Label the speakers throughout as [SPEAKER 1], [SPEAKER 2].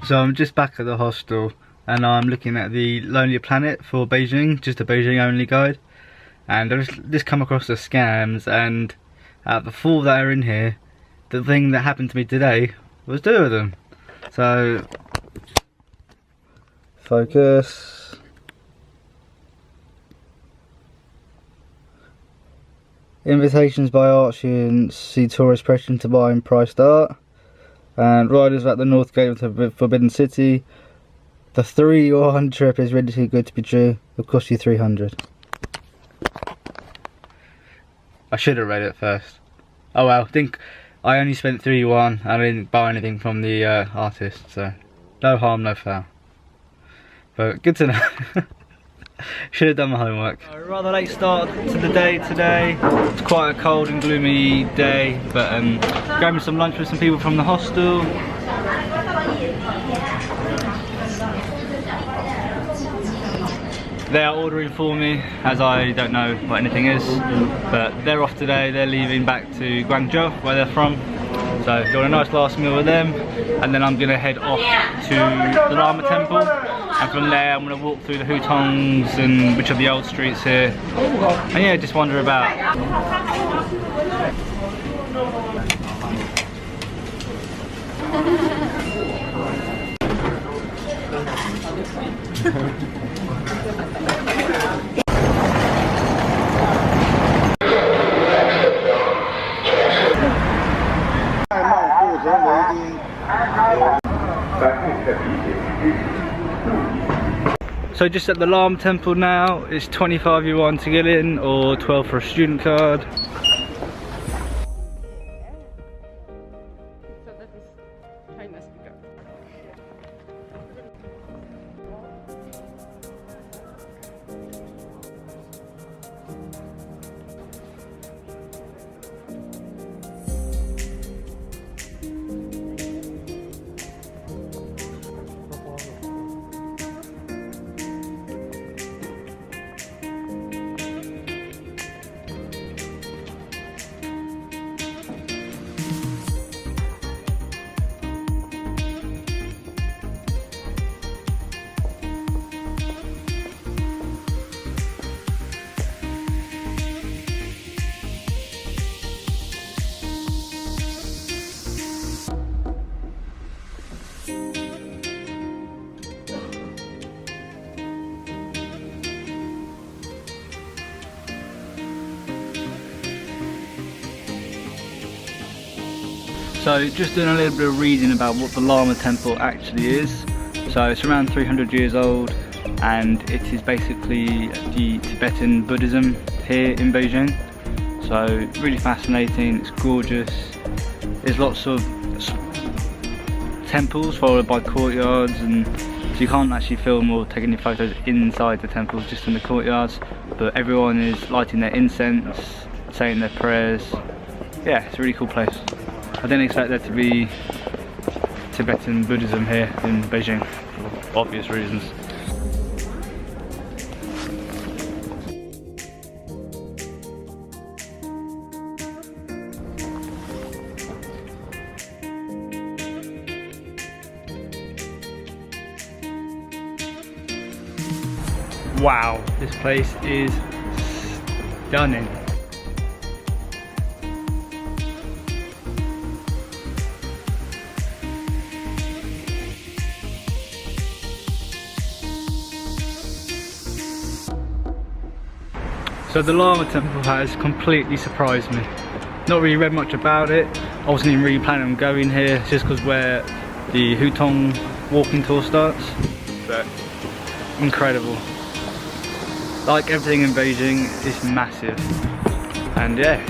[SPEAKER 1] So I'm just back at the hostel and I'm looking at the Lonely Planet for Beijing, just a Beijing only guide. And I've just come across the scams, and out of the 4 that are in here, the thing that happened to me today was 2 of them. So, focus. Invitations by art students, see tourist pressuring to buy and priced art. And riders at the north gate of the Forbidden City. The 3-yuan trip is really too good to be true. It'll cost you 300. I should have read it first. Oh well, I think I only spent 3-yuan and I didn't buy anything from the artist, so no harm, no foul. But good to know. Should have done my homework. A rather late start to the day today. It's quite a cold and gloomy day, but grabbing some lunch with some people from the hostel. They are ordering for me, as I don't know what anything is, but they're off today. They're leaving back to Guangzhou, where they're from. So got a nice last meal with them, and then I'm going to head off to the Lama temple, and from there I'm going to walk through the Hutongs and which are the old streets here, and yeah, just wander about. So just at the Lama temple now, it's 25 yuan to get in or 12 for a student card. So just doing a little bit of reading about what the Lama temple actually is. So it's around 300 years old, and it is basically the Tibetan Buddhism here in Beijing. So really fascinating, it's gorgeous. There's lots of temples followed by courtyards, and so you can't actually film or take any photos inside the temples, just in the courtyards. But everyone is lighting their incense, saying their prayers. Yeah, it's a really cool place. I didn't expect there to be Tibetan Buddhism here in Beijing, for obvious reasons. Wow, this place is stunning. So the Lama temple has completely surprised me. Not really read much about it. I wasn't even really planning on going here, just because where the Hutong walking tour starts. But incredible. Like everything in Beijing, it's massive. And yes,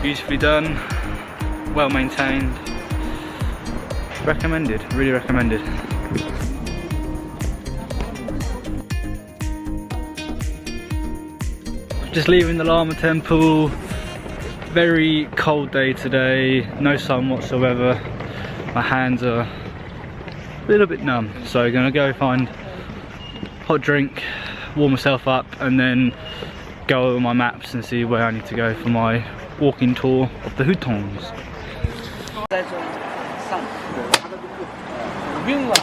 [SPEAKER 1] beautifully done, well maintained. Recommended, really recommended. Just leaving the Lama temple. Very cold day today, no sun whatsoever. My hands are a little bit numb, so I'm gonna go find hot drink, warm myself up, and then go over my maps and see where I need to go for my walking tour of the Hutongs.
[SPEAKER 2] 病了。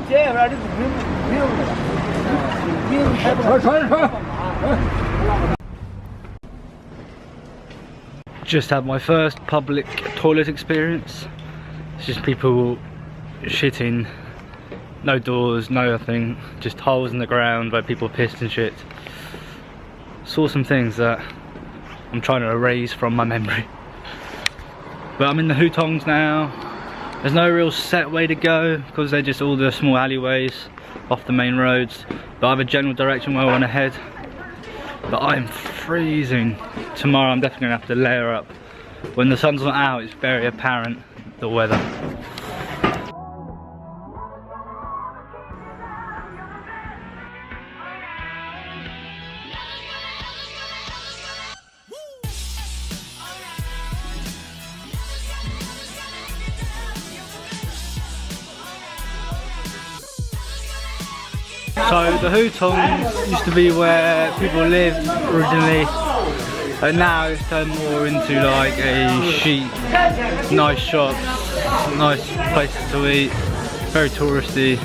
[SPEAKER 2] 这边的病了，病还不传。
[SPEAKER 1] Just had my first public toilet experience. It's just people shitting, no doors, no nothing, just holes in the ground where people pissed and shit. Saw some things that I'm trying to erase from my memory. But I'm in the Hutongs now. There's no real set way to go because they're just all the small alleyways off the main roads. But I have a general direction where I want to head. But I'm freezing. Tomorrow I'm definitely going to have to layer up. When the sun's not out, it's very apparent, the weather. So the Hutongs used to be where people lived originally, and now it's turned more into like a chic, nice shops, nice places to eat, very touristy,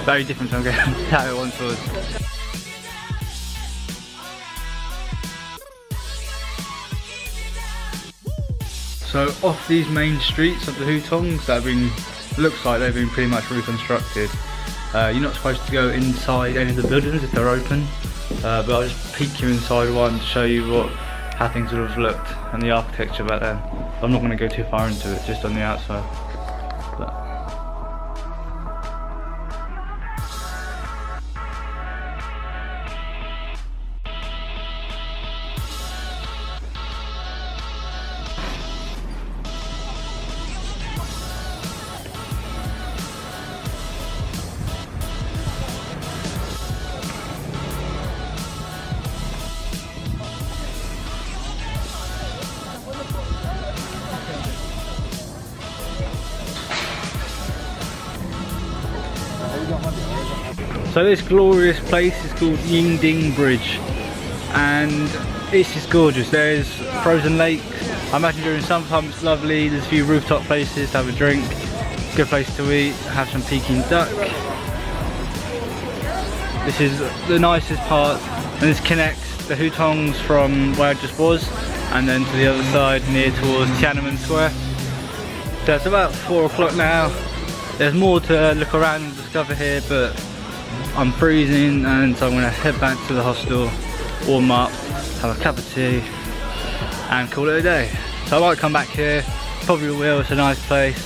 [SPEAKER 1] very different from how it once was. So off these main streets of the Hutongs that have been, looks like they've been pretty much reconstructed. You're not supposed to go inside any of the buildings if they're open, but I'll just peek you inside one to show you how things would have looked and the architecture back then. I'm not going to go too far into it, just on the outside. So this glorious place is called Yingding Bridge, and it's just gorgeous. There's frozen lakes. I imagine during summertime it's lovely. There's a few rooftop places to have a drink, good place to eat, have some Peking duck. This is the nicest part, and this connects the Hutongs from where I just was, and then to the other side near towards Tiananmen Square. So it's about 4 o'clock now. There's more to look around and discover here, but I'm freezing, and so I'm going to head back to the hostel, warm up, have a cup of tea and call it a day. So I might come back here, probably will, it's a nice place.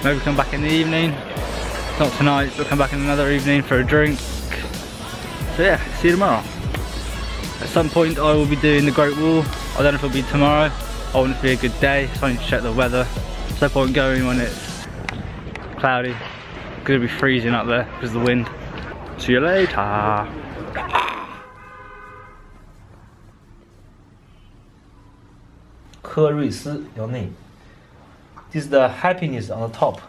[SPEAKER 1] Maybe come back in the evening, not tonight, but come back in another evening for a drink. So yeah, see you tomorrow. At some point I will be doing the Great Wall. I don't know if it'll be tomorrow. I want it to be a good day, so I need to check the weather. There's no point going when it's cloudy. It's going to be freezing up there because of the wind. See you later.
[SPEAKER 2] 科瑞斯窑内. This is the happiness on the top.